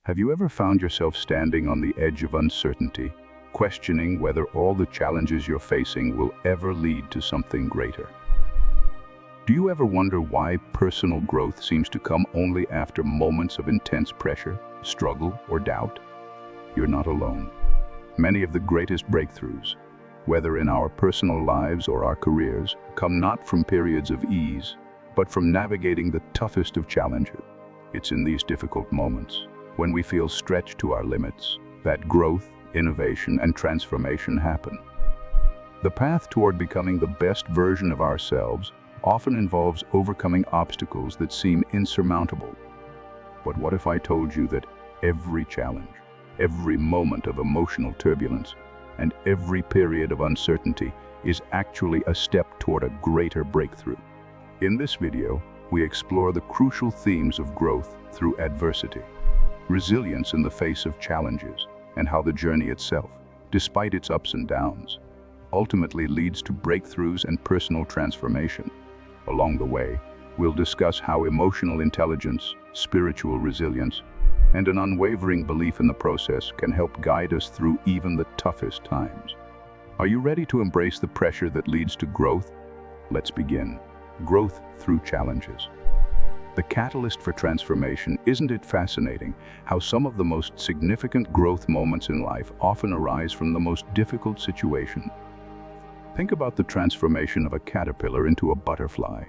Have you ever found yourself standing on the edge of uncertainty, questioning whether all the challenges you're facing will ever lead to something greater? Do you ever wonder why personal growth seems to come only after moments of intense pressure, struggle, or doubt? You're not alone. Many of the greatest breakthroughs, whether in our personal lives or our careers, come not from periods of ease, but from navigating the toughest of challenges. It's in these difficult moments, when we feel stretched to our limits, that growth, innovation, and transformation happen. The path toward becoming the best version of ourselves often involves overcoming obstacles that seem insurmountable. But what if I told you that every challenge, every moment of emotional turbulence, and every period of uncertainty is actually a step toward a greater breakthrough? In this video, we explore the crucial themes of growth through adversity, resilience in the face of challenges, and how the journey itself, despite its ups and downs, ultimately leads to breakthroughs and personal transformation. Along the way, we'll discuss how emotional intelligence, spiritual resilience, and an unwavering belief in the process can help guide us through even the toughest times. Are you ready to embrace the pressure that leads to growth? Let's begin. Growth through challenges. The catalyst for transformation. Isn't it fascinating how some of the most significant growth moments in life often arise from the most difficult situations? Think about the transformation of a caterpillar into a butterfly,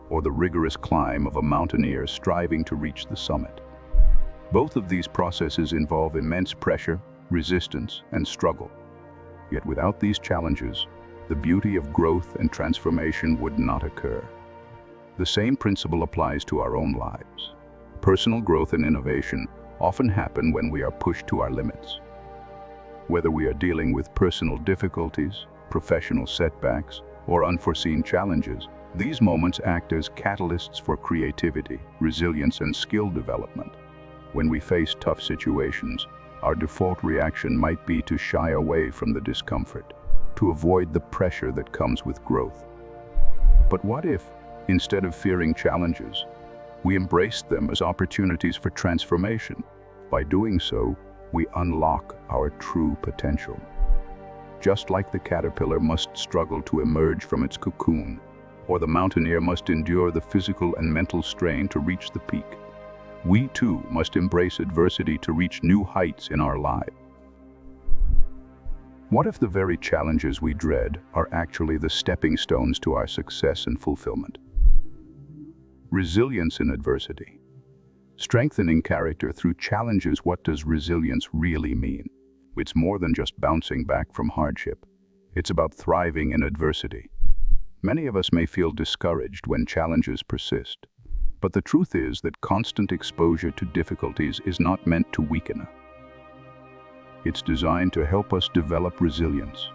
or the rigorous climb of a mountaineer striving to reach the summit. Both of these processes involve immense pressure, resistance, and struggle. Yet without these challenges, the beauty of growth and transformation would not occur. The same principle applies to our own lives. Personal growth and innovation often happen when we are pushed to our limits. Whether we are dealing with personal difficulties, professional setbacks, or unforeseen challenges, these moments act as catalysts for creativity, resilience, and skill development. When we face tough situations, our default reaction might be to shy away from the discomfort, to avoid the pressure that comes with growth. But what if, instead of fearing challenges, we embraced them as opportunities for transformation? By doing so, we unlock our true potential. Just like the caterpillar must struggle to emerge from its cocoon, or the mountaineer must endure the physical and mental strain to reach the peak, we too must embrace adversity to reach new heights in our lives. What if the very challenges we dread are actually the stepping stones to our success and fulfillment? Resilience in adversity. Strengthening character through challenges. What does resilience really mean? It's more than just bouncing back from hardship. It's about thriving in adversity. Many of us may feel discouraged when challenges persist, but the truth is that constant exposure to difficulties is not meant to weaken us. It's designed to help us develop resilience.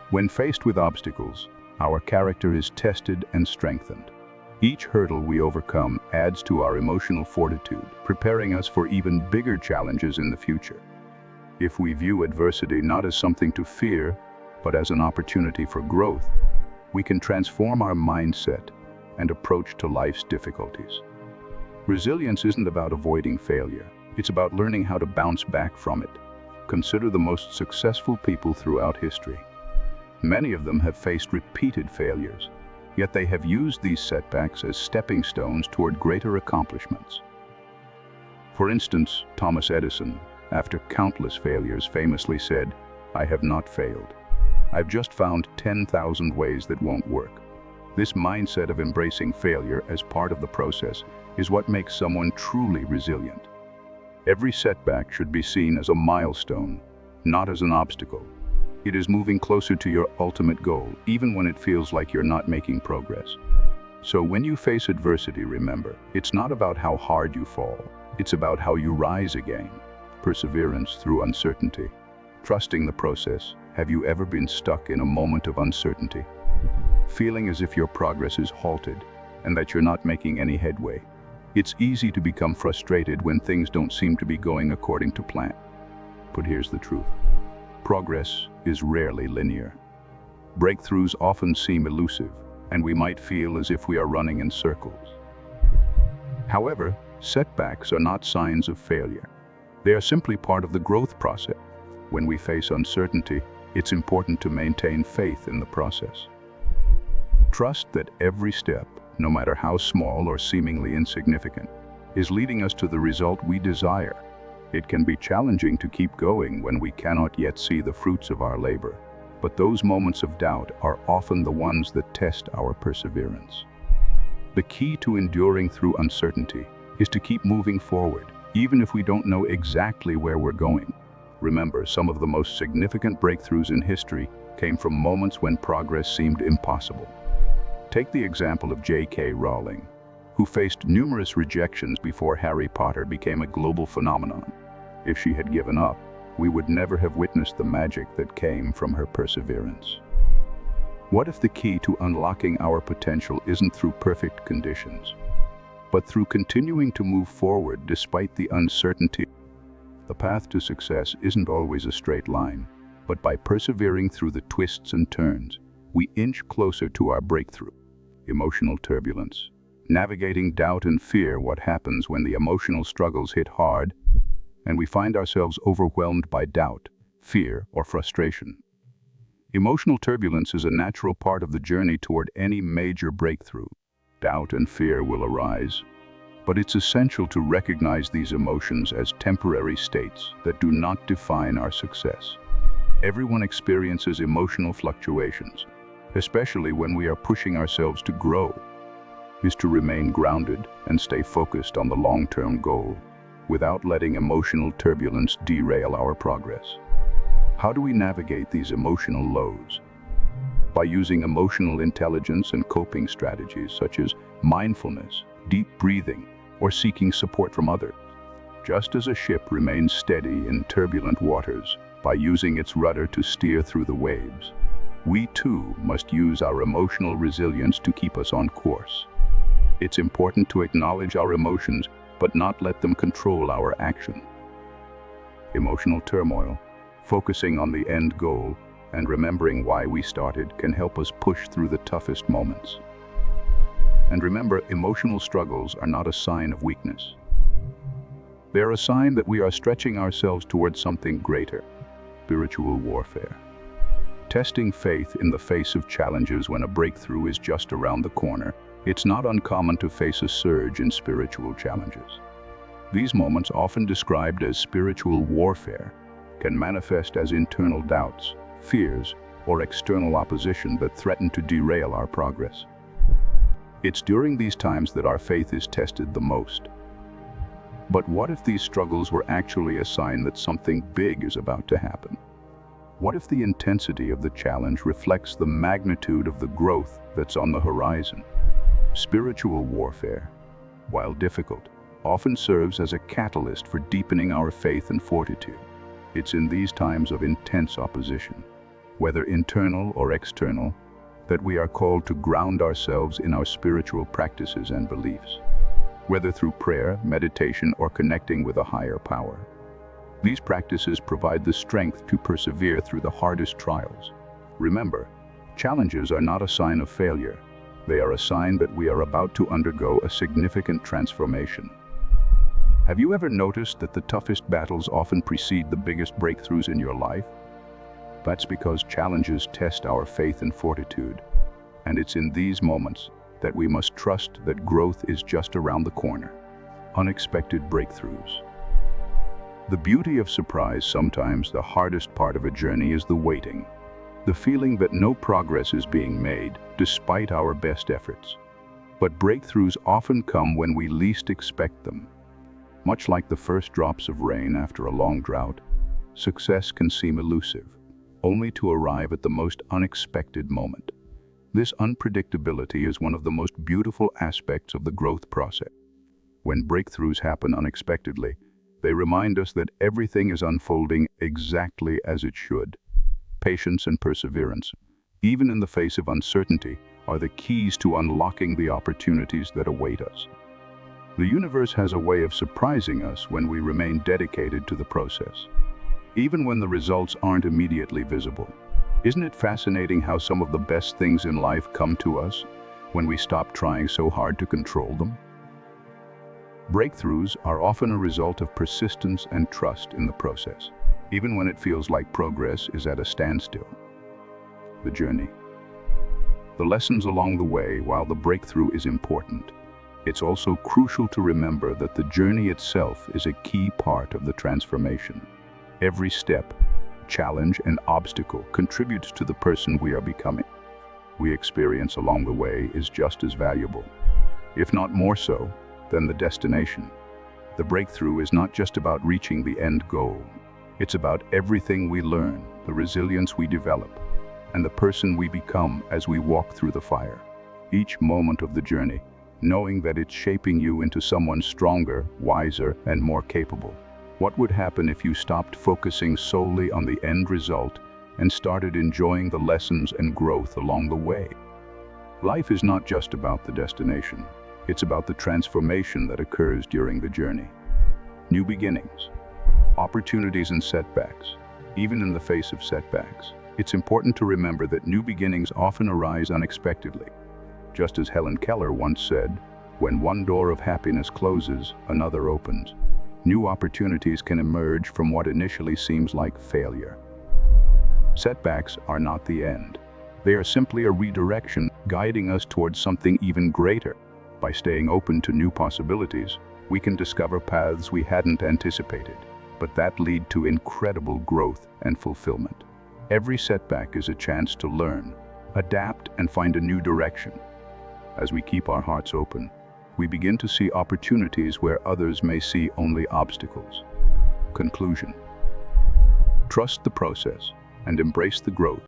When faced with obstacles, our character is tested and strengthened. Each hurdle we overcome adds to our emotional fortitude, preparing us for even bigger challenges in the future. If we view adversity not as something to fear, but as an opportunity for growth, we can transform our mindset and approach to life's difficulties. Resilience isn't about avoiding failure. It's about learning how to bounce back from it. Consider the most successful people throughout history. Many of them have faced repeated failures, yet they have used these setbacks as stepping stones toward greater accomplishments. For instance, Thomas Edison, after countless failures, famously said, "I have not failed. I've just found 10,000 ways that won't work." This mindset of embracing failure as part of the process is what makes someone truly resilient. Every setback should be seen as a milestone, not as an obstacle. It is moving closer to your ultimate goal, even when it feels like you're not making progress. So when you face adversity, remember, it's not about how hard you fall. It's about how you rise again. Perseverance through uncertainty. Trusting the process. Have you ever been stuck in a moment of uncertainty, feeling as if your progress is halted and that you're not making any headway? It's easy to become frustrated when things don't seem to be going according to plan. But here's the truth. Progress is rarely linear. Breakthroughs often seem elusive, and we might feel as if we are running in circles. However, setbacks are not signs of failure. They are simply part of the growth process. When we face uncertainty, it's important to maintain faith in the process. Trust that every step, no matter how small or seemingly insignificant, is leading us to the result we desire. It can be challenging to keep going when we cannot yet see the fruits of our labor, but those moments of doubt are often the ones that test our perseverance. The key to enduring through uncertainty is to keep moving forward, even if we don't know exactly where we're going. Remember, some of the most significant breakthroughs in history came from moments when progress seemed impossible. Take the example of J.K. Rowling, who faced numerous rejections before Harry Potter became a global phenomenon. If she had given up, we would never have witnessed the magic that came from her perseverance. What if the key to unlocking our potential isn't through perfect conditions, but through continuing to move forward despite the uncertainty? The path to success isn't always a straight line, but by persevering through the twists and turns, we inch closer to our breakthrough. Emotional turbulence. Navigating doubt and fear. What happens when the emotional struggles hit hard and we find ourselves overwhelmed by doubt, fear, or frustration? Emotional turbulence is a natural part of the journey toward any major breakthrough. Doubt and fear will arise, but it's essential to recognize these emotions as temporary states that do not define our success. Everyone experiences emotional fluctuations, especially when we are pushing ourselves to grow. Is to remain grounded and stay focused on the long-term goal without letting emotional turbulence derail our progress. How do we navigate these emotional lows? By using emotional intelligence and coping strategies such as mindfulness, deep breathing, or seeking support from others. Just as a ship remains steady in turbulent waters by using its rudder to steer through the waves, we too must use our emotional resilience to keep us on course. It's important to acknowledge our emotions, but not let them control our action. Emotional turmoil, focusing on the end goal and remembering why we started, can help us push through the toughest moments. And remember, emotional struggles are not a sign of weakness. They're a sign that we are stretching ourselves towards something greater. Spiritual warfare. Testing faith in the face of challenges. When a breakthrough is just around the corner, it's not uncommon to face a surge in spiritual challenges. These moments, often described as spiritual warfare, can manifest as internal doubts, fears, or external opposition that threaten to derail our progress. It's during these times that our faith is tested the most. But what if these struggles were actually a sign that something big is about to happen? What if the intensity of the challenge reflects the magnitude of the growth that's on the horizon? Spiritual warfare, while difficult, often serves as a catalyst for deepening our faith and fortitude. It's in these times of intense opposition, whether internal or external, that we are called to ground ourselves in our spiritual practices and beliefs, whether through prayer, meditation, or connecting with a higher power. These practices provide the strength to persevere through the hardest trials. Remember, challenges are not a sign of failure. They are a sign that we are about to undergo a significant transformation. Have you ever noticed that the toughest battles often precede the biggest breakthroughs in your life? That's because challenges test our faith and fortitude, and it's in these moments that we must trust that growth is just around the corner. Unexpected breakthroughs. The beauty of surprise. Sometimes the hardest part of a journey is the waiting, the feeling that no progress is being made despite our best efforts. But breakthroughs often come when we least expect them. Much like the first drops of rain after a long drought, success can seem elusive, only to arrive at the most unexpected moment. This unpredictability is one of the most beautiful aspects of the growth process. When breakthroughs happen unexpectedly, they remind us that everything is unfolding exactly as it should. Patience and perseverance, even in the face of uncertainty, are the keys to unlocking the opportunities that await us. The universe has a way of surprising us when we remain dedicated to the process, even when the results aren't immediately visible. Isn't it fascinating how some of the best things in life come to us when we stop trying so hard to control them? Breakthroughs are often a result of persistence and trust in the process, even when it feels like progress is at a standstill. The journey. The lessons along the way, while the breakthrough is important, it's also crucial to remember that the journey itself is a key part of the transformation. Every step, challenge, and obstacle contributes to the person we are becoming. We experience along the way is just as valuable, if not more so, than the destination. The breakthrough is not just about reaching the end goal. It's about everything we learn, the resilience we develop, and the person we become as we walk through the fire. Each moment of the journey, knowing that it's shaping you into someone stronger, wiser, and more capable. What would happen if you stopped focusing solely on the end result and started enjoying the lessons and growth along the way? Life is not just about the destination. It's about the transformation that occurs during the journey. New beginnings, opportunities and setbacks. Even in the face of setbacks, it's important to remember that new beginnings often arise unexpectedly. Just as Helen Keller once said, when one door of happiness closes, another opens. New opportunities can emerge from what initially seems like failure. Setbacks are not the end. They are simply a redirection, guiding us towards something even greater. By staying open to new possibilities, we can discover paths we hadn't anticipated, but that lead to incredible growth and fulfillment. Every setback is a chance to learn, adapt, and find a new direction. As we keep our hearts open, we begin to see opportunities where others may see only obstacles. Conclusion. Trust the process and embrace the growth.